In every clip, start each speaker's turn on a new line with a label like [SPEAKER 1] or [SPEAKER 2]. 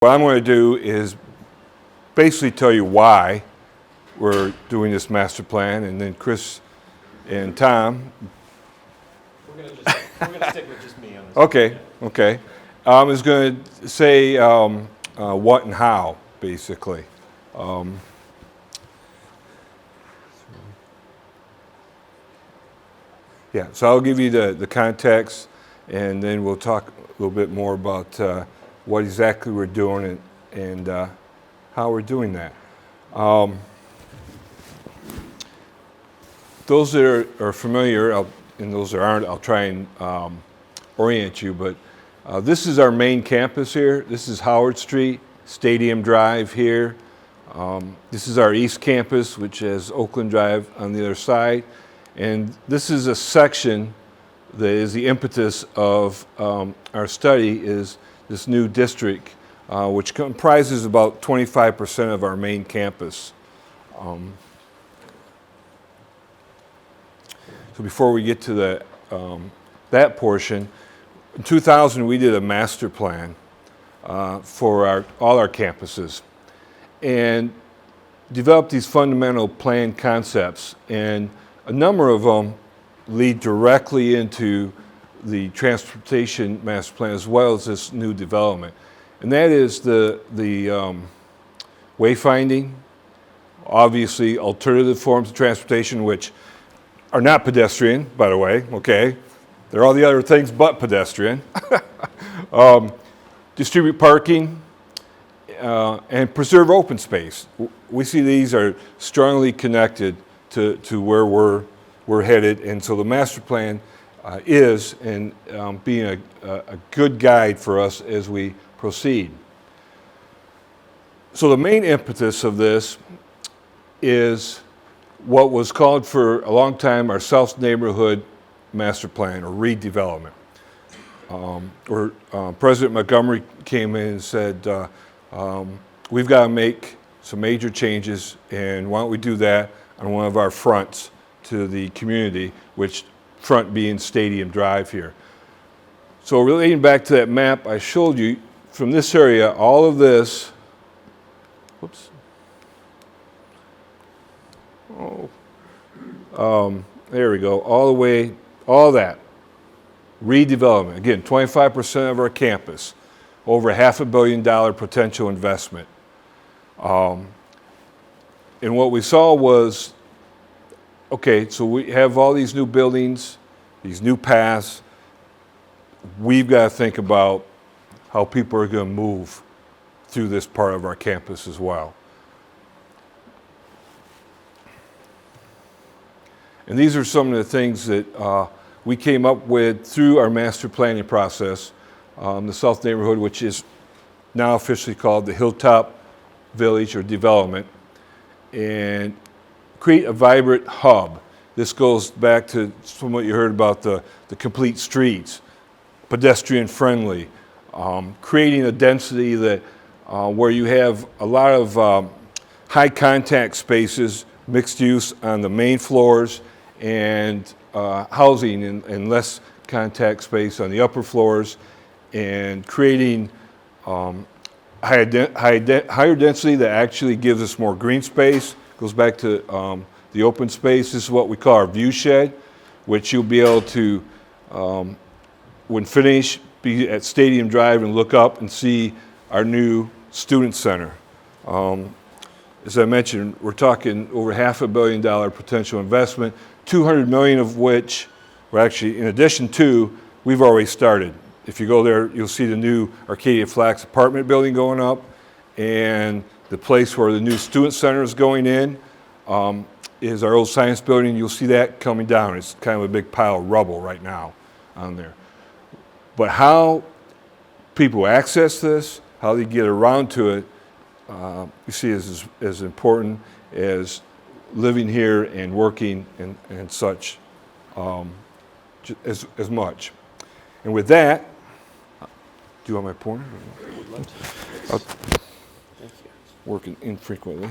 [SPEAKER 1] What I'm going to do is basically tell you why we're doing this master plan, and then Chris and Tom.
[SPEAKER 2] We're gonna stick with just me on this.
[SPEAKER 1] Okay. Is going to say what and how, basically. So I'll give you the context, and then we'll talk a little bit more about what exactly we're doing and how we're doing that. Those that are familiar, and those that aren't, I'll try and orient you, but this is our main campus here. This is Howard Street, Stadium Drive here. This is our East Campus, which has Oakland Drive on the other side. And this is a section that is the impetus of our study, is this new district, which comprises about 25% of our main campus. So before we get to that portion, in 2000 we did a master plan for all our campuses and developed these fundamental plan concepts, and a number of them lead directly into the transportation master plan as well as this new development. And that is the wayfinding, obviously alternative forms of transportation, which are not pedestrian, by the way, okay? They're all the other things but pedestrian. Distribute parking, and preserve open space. We see these are strongly connected to where we're headed, and so the master plan is being a good guide for us as we proceed. So the main impetus of this is what was called for a long time our South Neighborhood Master Plan, or redevelopment. President Montgomery came in and said, we've got to make some major changes, and why don't we do that on one of our fronts to the community, which front being Stadium Drive here. So relating back to that map I showed you, from this area, all of this, there we go, all the way, all that, redevelopment. Again, 25% of our campus, over $500 million potential investment. And what we saw was, okay, so we have all these new buildings, these new paths. We've got to think about how people are going to move through this part of our campus as well. And these are some of the things that we came up with through our master planning process. The South Neighborhood, which is now officially called the Hilltop Village or Development, and create a vibrant hub. This goes back to some of what you heard about the complete streets, pedestrian friendly, creating a density that where you have a lot of high contact spaces, mixed use on the main floors, and housing and less contact space on the upper floors, and creating higher density that actually gives us more green space. Goes back to the open space. This is what we call our view shed, which you'll be able to, when finished, be at Stadium Drive and look up and see our new student center. As I mentioned, we're talking over $500 million potential investment, $200 million of which, well, actually, in addition to, we've already started. If you go there, you'll see the new Arcadia Flats apartment building going up, and the place where the new student center is going in is our old science building. You'll see that coming down. It's kind of a big pile of rubble right now on there. But how people access this, how they get around to it, you see is as important as living here and working and such as much. And with that, do you want my pointer?
[SPEAKER 2] I would love to. Thank you.
[SPEAKER 1] Working infrequently.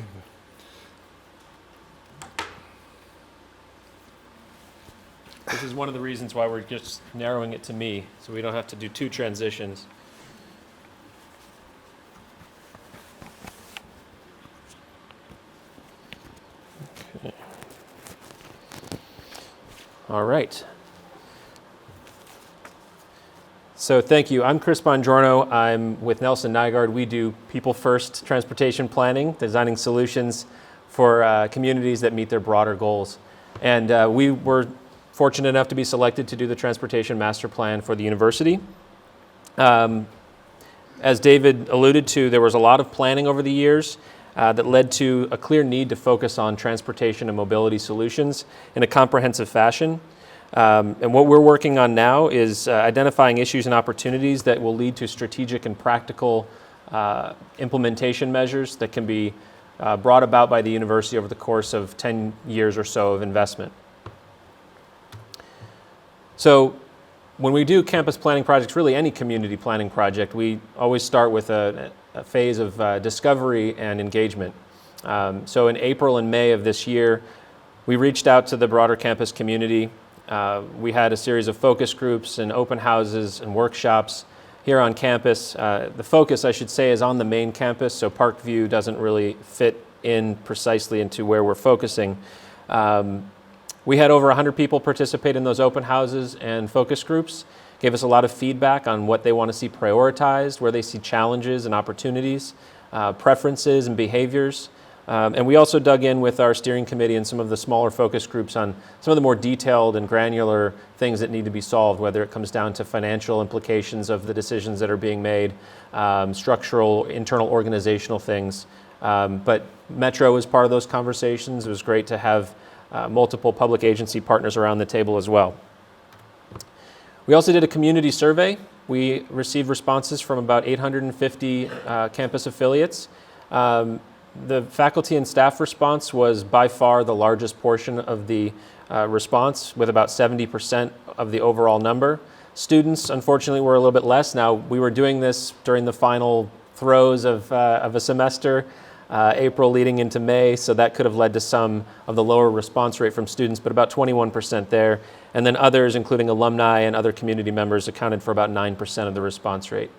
[SPEAKER 2] This is one of the reasons why we're just narrowing it to me, so we don't have to do two transitions. All right. So thank you. I'm Chris Bongorno. I'm with Nelson Nygaard. We do people first transportation planning, designing solutions for communities that meet their broader goals. And we were fortunate enough to be selected to do the transportation master plan for the university. As David alluded to, there was a lot of planning over the years that led to a clear need to focus on transportation and mobility solutions in a comprehensive fashion. And what we're working on now is identifying issues and opportunities that will lead to strategic and practical implementation measures that can be brought about by the university over the course of 10 years or so of investment. So when we do campus planning projects, really any community planning project, we always start with a phase of discovery and engagement. So in April and May of this year, we reached out to the broader campus community. We had a series of focus groups and open houses and workshops here on campus. The focus, I should say, is on the main campus, so Parkview doesn't really fit in precisely into where we're focusing. We had over 100 people participate in those open houses and focus groups, gave us a lot of feedback on what they want to see prioritized, where they see challenges and opportunities, preferences and behaviors. And we also dug in with our steering committee and some of the smaller focus groups on some of the more detailed and granular things that need to be solved, whether it comes down to financial implications of the decisions that are being made, structural, internal organizational things. But Metro was part of those conversations. It was great to have multiple public agency partners around the table as well. We also did a community survey. We received responses from about 850 campus affiliates. The faculty and staff response was by far the largest portion of the response, with about 70% of the overall number. Students, unfortunately, were a little bit less. Now, we were doing this during the final throes of a semester, April leading into May, so that could have led to some of the lower response rate from students, but about 21% there. And then others, including alumni and other community members, accounted for about 9% of the response rate.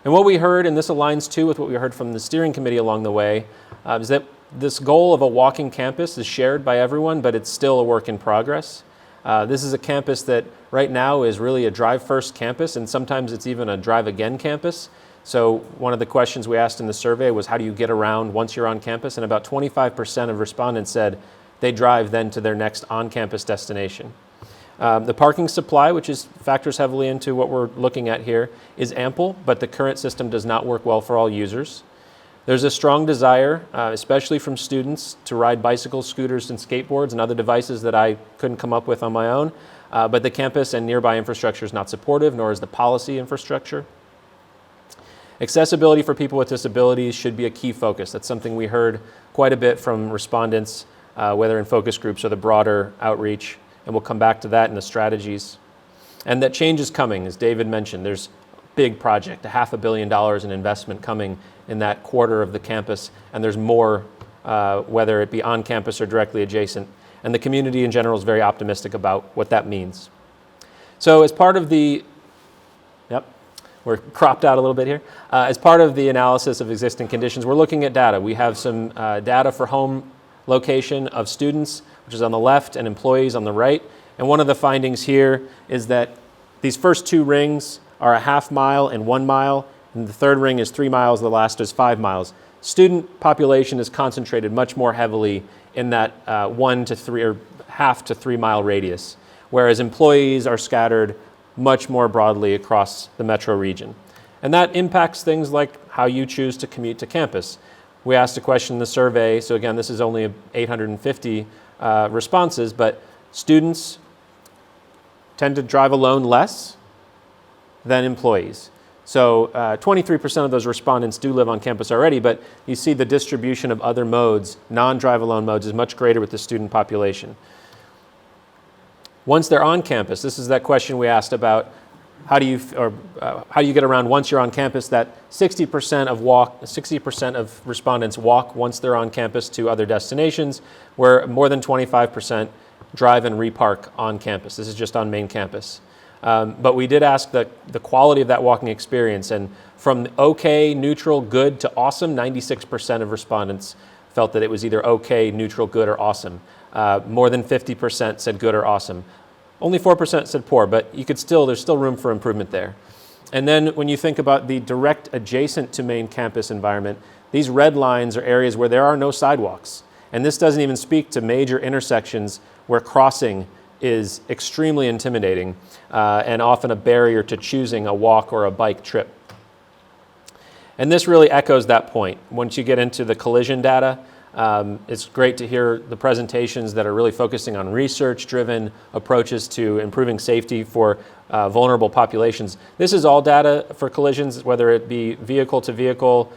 [SPEAKER 2] And what we heard, and this aligns too with what we heard from the steering committee along the way, is that this goal of a walking campus is shared by everyone, but it's still a work in progress. This is a campus that right now is really a drive-first campus, and sometimes it's even a drive-again campus. So one of the questions we asked in the survey was, how do you get around once you're on campus? And about 25% of respondents said they drive then to their next on-campus destination. The parking supply, which factors heavily into what we're looking at here, is ample, but the current system does not work well for all users. There's a strong desire, especially from students, to ride bicycles, scooters, and skateboards and other devices that I couldn't come up with on my own, but the campus and nearby infrastructure is not supportive, nor is the policy infrastructure. Accessibility for people with disabilities should be a key focus. That's something we heard quite a bit from respondents, whether in focus groups or the broader outreach. And we'll come back to that in the strategies. And that change is coming, as David mentioned. There's a big project, $500 million in investment coming in that quarter of the campus, and there's more, whether it be on campus or directly adjacent. And the community in general is very optimistic about what that means. So as part of the, we're cropped out a little bit here. As part of the analysis of existing conditions, we're looking at data. We have some data for home location of students, which is on the left, and employees on the right. And one of the findings here is that these first two rings are a half mile and 1 mile, and the third ring is 3 miles, the last is 5 miles. Student population is concentrated much more heavily in that 1 to 3 or half to 3 mile radius, whereas employees are scattered much more broadly across the metro region. And that impacts things like how you choose to commute to campus. We asked a question in the survey, so again, this is only 850 responses, but students tend to drive alone less than employees. So 23% of those respondents do live on campus already, but you see the distribution of other modes, non-drive alone modes, is much greater with the student population. Once they're on campus, this is that question we asked about how do you get around once you're on campus, that 60% of respondents walk once they're on campus to other destinations, where more than 25% drive and repark on campus. This is just on main campus. But we did ask the quality of that walking experience, and from okay, neutral, good to awesome, 96% of respondents felt that it was either okay, neutral, good, or awesome. More than 50% said good or awesome. Only 4% said poor, but there's still room for improvement there. And then when you think about the direct adjacent to main campus environment, these red lines are areas where there are no sidewalks. And this doesn't even speak to major intersections where crossing is extremely intimidating and often a barrier to choosing a walk or a bike trip. And this really echoes that point. Once you get into the collision data, it's great to hear the presentations that are really focusing on research-driven approaches to improving safety for vulnerable populations. This is all data for collisions, whether it be vehicle to vehicle,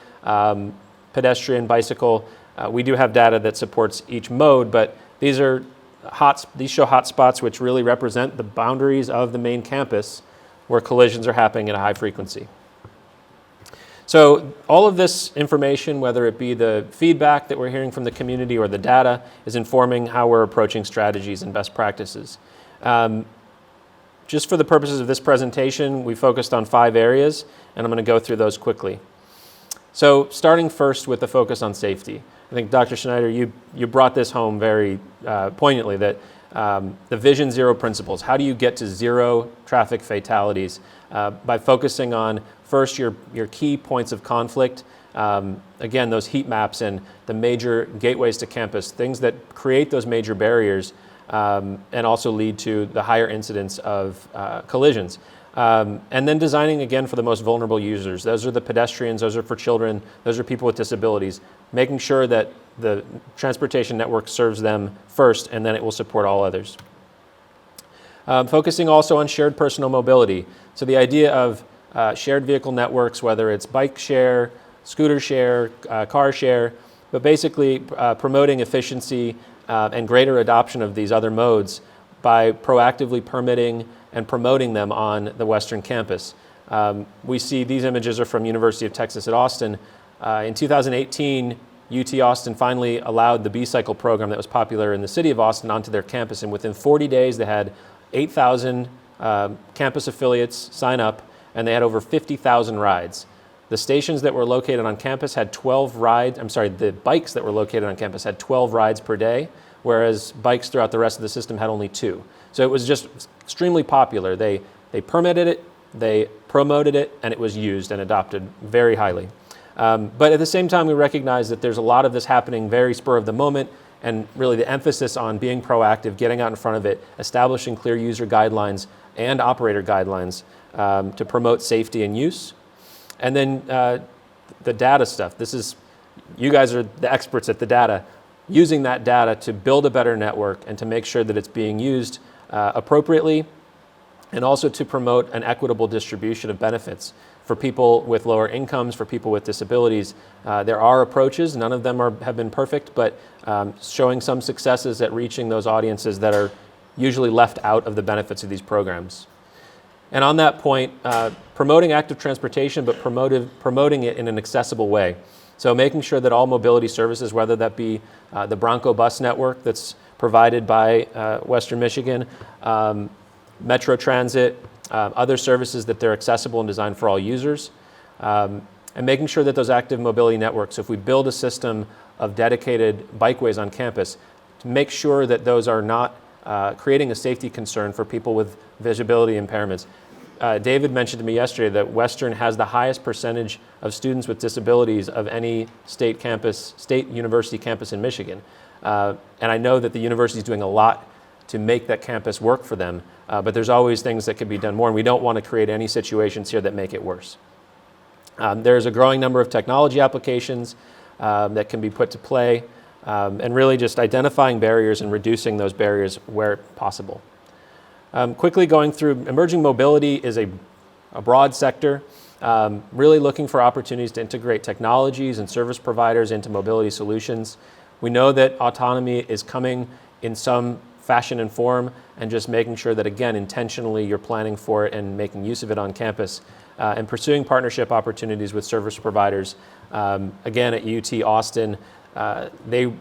[SPEAKER 2] pedestrian, bicycle. We do have data that supports each mode, but these show hotspots which really represent the boundaries of the main campus where collisions are happening at a high frequency. So all of this information, whether it be the feedback that we're hearing from the community or the data, is informing how we're approaching strategies and best practices. Just for the purposes of this presentation, we focused on 5 areas, and I'm going to go through those quickly. So starting first with the focus on safety. I think, Dr. Schneider, you brought this home very poignantly, that the Vision Zero principles. How do you get to 0 traffic fatalities? By focusing on first your key points of conflict, again, those heat maps and the major gateways to campus, things that create those major barriers and also lead to the higher incidence of collisions. And then designing, again, for the most vulnerable users. Those are the pedestrians, those are for children, those are people with disabilities, making sure that the transportation network serves them first, and then it will support all others. Focusing also on shared personal mobility. So the idea of shared vehicle networks, whether it's bike share, scooter share, car share, but basically promoting efficiency and greater adoption of these other modes by proactively permitting and promoting them on the Western campus. We see these images are from University of Texas at Austin. In 2018, UT Austin finally allowed the B-Cycle program that was popular in the city of Austin onto their campus, and within 40 days they had 8,000 campus affiliates sign up, and they had over 50,000 rides. The stations that were located on campus had 12 rides, the bikes that were located on campus had 12 rides per day, whereas bikes throughout the rest of the system had only 2. So it was just extremely popular. They permitted it, they promoted it, and it was used and adopted very highly. But at the same time, we recognize that there's a lot of this happening very spur of the moment, and really the emphasis on being proactive, getting out in front of it, establishing clear user guidelines and operator guidelines to promote safety and use. And then the data stuff. You guys are the experts at the data. Using that data to build a better network and to make sure that it's being used appropriately, and also to promote an equitable distribution of benefits for people with lower incomes, for people with disabilities. There are approaches, none of them have been perfect, but showing some successes at reaching those audiences that are usually left out of the benefits of these programs. And on that point, promoting active transportation, but promoting it in an accessible way. So making sure that all mobility services, whether that be the Bronco bus network that's provided by Western Michigan, Metro Transit, other services, that they're accessible and designed for all users, and making sure that those active mobility networks, if we build a system of dedicated bikeways on campus, to make sure that those are not creating a safety concern for people with visibility impairments. David mentioned to me yesterday that Western has the highest percentage of students with disabilities of any state university campus in Michigan. And I know that the university is doing a lot to make that campus work for them, but there's always things that could be done more, and we don't want to create any situations here that make it worse. There's a growing number of technology applications that can be put to play, and really just identifying barriers and reducing those barriers where possible. Quickly going through, emerging mobility is a broad sector, really looking for opportunities to integrate technologies and service providers into mobility solutions. We know that autonomy is coming in some fashion and form, and just making sure that, again, intentionally you're planning for it and making use of it on campus, and pursuing partnership opportunities with service providers. Again, at UT Austin, they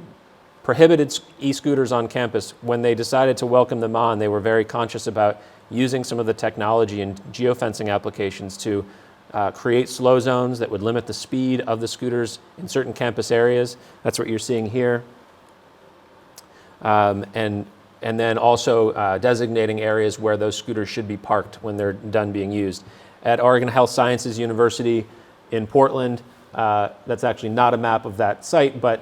[SPEAKER 2] prohibited e-scooters on campus. When they decided to welcome them on, they were very conscious about using some of the technology and geofencing applications to create slow zones that would limit the speed of the scooters in certain campus areas. That's what you're seeing here. And and then also designating areas where those scooters should be parked when they're done being used. At Oregon Health Sciences University in Portland, that's actually not a map of that site, but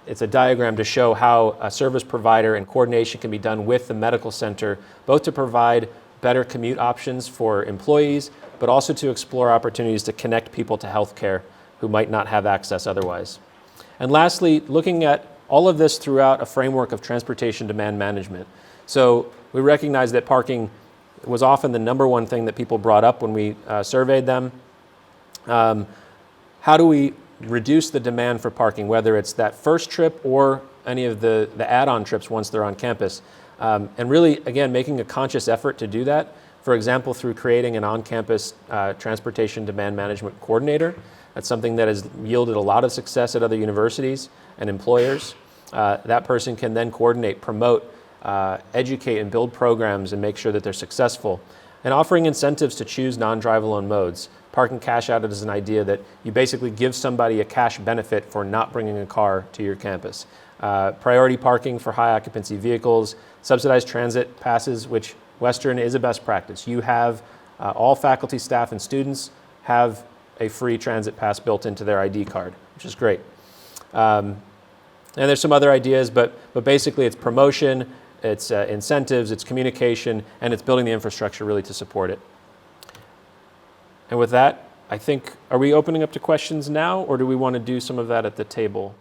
[SPEAKER 2] it's a diagram to show how a service provider and coordination can be done with the medical center, both to provide better commute options for employees, but also to explore opportunities to connect people to healthcare who might not have access otherwise. And lastly, looking at all of this throughout a framework of transportation demand management. So we recognize that parking was often the number one thing that people brought up when we surveyed them. How do we reduce the demand for parking, whether it's that first trip or any of the add-on trips once they're on campus? And really, again, making a conscious effort to do that, for example, through creating an on-campus transportation demand management coordinator. That's something that has yielded a lot of success at other universities and employers. That person can then coordinate, promote, educate, and build programs and make sure that they're successful. And offering incentives to choose non-drive-alone modes. Parking cash out is an idea that you basically give somebody a cash benefit for not bringing a car to your campus. Priority parking for high occupancy vehicles, subsidized transit passes, which Western is a best practice. You have all faculty, staff, and students have a free transit pass built into their ID card, which is great. And there's some other ideas, but basically it's promotion, it's incentives, it's communication, and it's building the infrastructure really to support it. And with that, I think, are we opening up to questions now, or do we want to do some of that at the table?